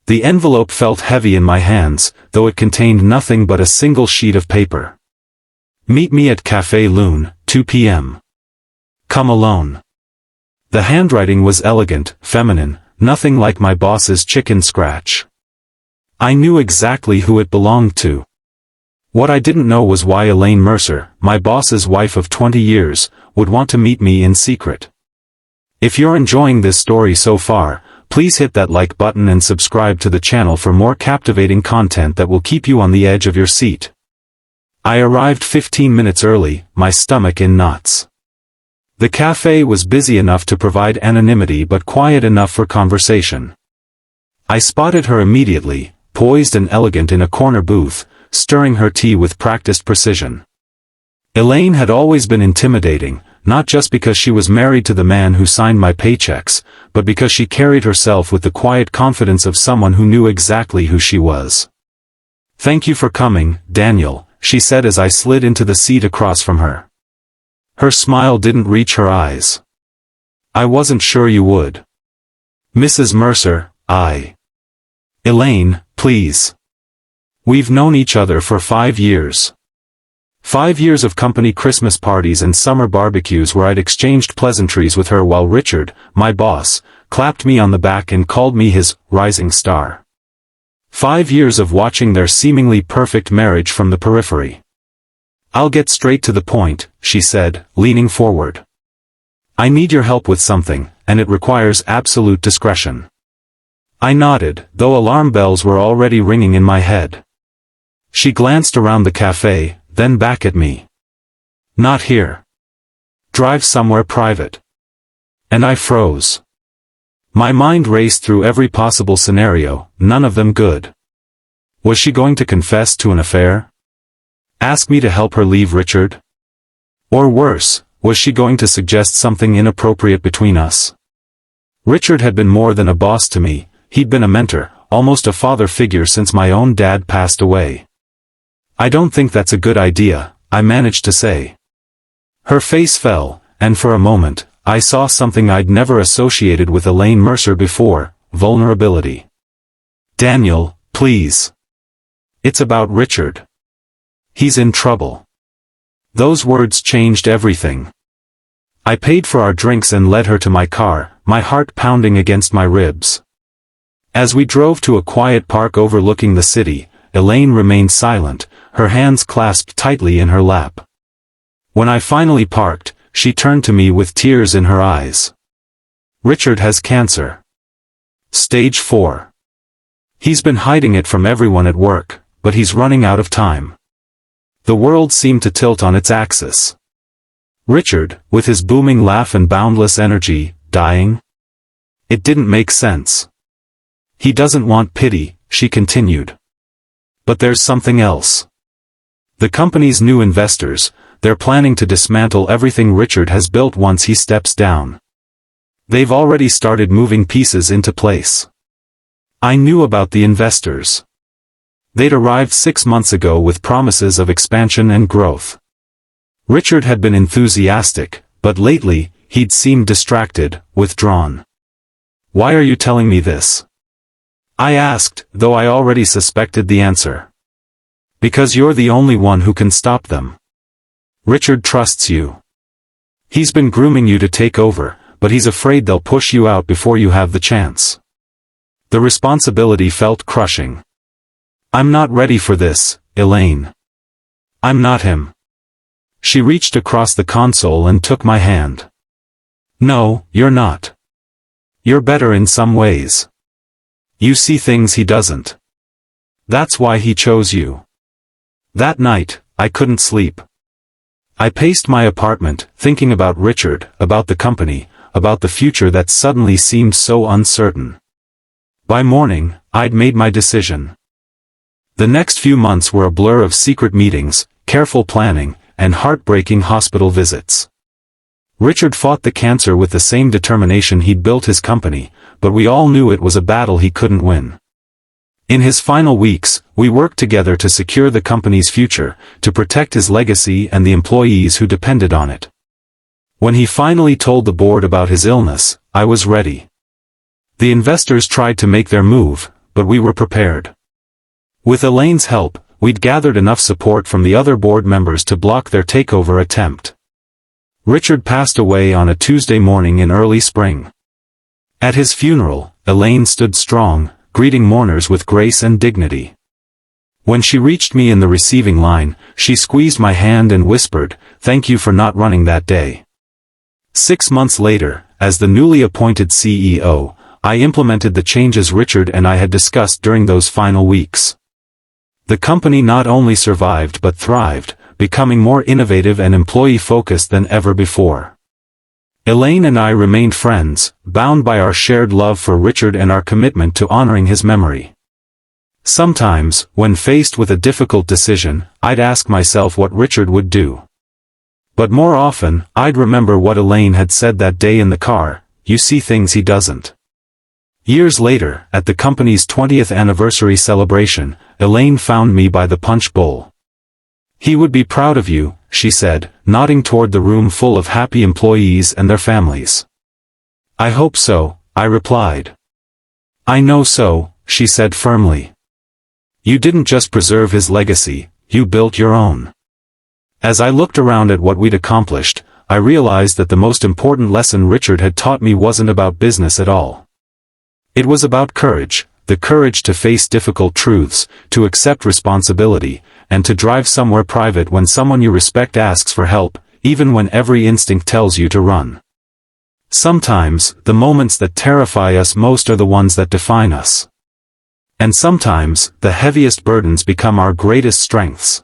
The envelope felt heavy in my hands, though it contained nothing but a single sheet of paper. Meet me at Café Lune, 2 p.m. Come alone. The handwriting was elegant, feminine, nothing like my boss's chicken scratch. I knew exactly who it belonged to. What I didn't know was why Elaine Mercer, my boss's wife of 20 years, would want to meet me in secret. If you're enjoying this story so far, please hit that like button and subscribe to the channel for more captivating content that will keep you on the edge of your seat. I arrived 15 minutes early, my stomach in knots. The cafe was busy enough to provide anonymity but quiet enough for conversation. I spotted her immediately, poised and elegant in a corner booth, stirring her tea with practiced precision. Elaine had always been intimidating, not just because she was married to the man who signed my paychecks, but because she carried herself with the quiet confidence of someone who knew exactly who she was. "Thank you for coming, Daniel," she said as I slid into the seat across from her. Her smile didn't reach her eyes. "I wasn't sure you would." "Mrs. Mercer, Elaine, please. We've known each other for 5 years. 5 years of company Christmas parties and summer barbecues where I'd exchanged pleasantries with her while Richard, my boss, clapped me on the back and called me his rising star. 5 years of watching their seemingly perfect marriage from the periphery. "I'll get straight to the point," she said, leaning forward. "I need your help with something, and it requires absolute discretion." I nodded, though alarm bells were already ringing in my head. She glanced around the cafe, then back at me. "Not here. Drive somewhere private." And I froze. My mind raced through every possible scenario, none of them good. Was she going to confess to an affair? Ask me to help her leave Richard? Or worse, was she going to suggest something inappropriate between us? Richard had been more than a boss to me, he'd been a mentor, almost a father figure since my own dad passed away. "I don't think that's a good idea," I managed to say. Her face fell, and for a moment, I saw something I'd never associated with Elaine Mercer before: vulnerability. "Daniel, please. It's about Richard. He's in trouble." Those words changed everything. I paid for our drinks and led her to my car, my heart pounding against my ribs. As we drove to a quiet park overlooking the city, Elaine remained silent, her hands clasped tightly in her lap. When I finally parked, she turned to me with tears in her eyes. "Richard has cancer. Stage 4. He's been hiding it from everyone at work, but he's running out of time." The world seemed to tilt on its axis. Richard, with his booming laugh and boundless energy, dying? It didn't make sense. "He doesn't want pity," she continued. "But there's something else. The company's new investors, they're planning to dismantle everything Richard has built once he steps down. They've already started moving pieces into place." I knew about the investors. They'd arrived 6 months ago with promises of expansion and growth. Richard had been enthusiastic, but lately, he'd seemed distracted, withdrawn. "Why are you telling me this?" I asked, though I already suspected the answer. "Because you're the only one who can stop them. Richard trusts you. He's been grooming you to take over, but he's afraid they'll push you out before you have the chance." The responsibility felt crushing. "I'm not ready for this, Elaine. I'm not him." She reached across the console and took my hand. "No, you're not. You're better in some ways. You see things he doesn't. That's why he chose you." That night, I couldn't sleep. I paced my apartment, thinking about Richard, about the company, about the future that suddenly seemed so uncertain. By morning, I'd made my decision. The next few months were a blur of secret meetings, careful planning, and heartbreaking hospital visits. Richard fought the cancer with the same determination he'd built his company, but we all knew it was a battle he couldn't win. In his final weeks, we worked together to secure the company's future, to protect his legacy and the employees who depended on it. When he finally told the board about his illness, I was ready. The investors tried to make their move, but we were prepared. With Elaine's help, we'd gathered enough support from the other board members to block their takeover attempt. Richard passed away on a Tuesday morning in early spring. At his funeral, Elaine stood strong, greeting mourners with grace and dignity. When she reached me in the receiving line, she squeezed my hand and whispered, "Thank you for not running that day." 6 months later, as the newly appointed CEO, I implemented the changes Richard and I had discussed during those final weeks. The company not only survived but thrived, becoming more innovative and employee-focused than ever before. Elaine and I remained friends, bound by our shared love for Richard and our commitment to honoring his memory. Sometimes, when faced with a difficult decision, I'd ask myself what Richard would do. But more often, I'd remember what Elaine had said that day in the car: "You see things he doesn't." Years later, at the company's 20th anniversary celebration, Elaine found me by the punch bowl. "He would be proud of you," she said, nodding toward the room full of happy employees and their families. "I hope so," I replied. "I know so," she said firmly. "You didn't just preserve his legacy, you built your own." As I looked around at what we'd accomplished, I realized that the most important lesson Richard had taught me wasn't about business at all. It was about courage, the courage to face difficult truths, to accept responsibility, and to drive somewhere private when someone you respect asks for help, even when every instinct tells you to run. Sometimes, the moments that terrify us most are the ones that define us. And sometimes, the heaviest burdens become our greatest strengths.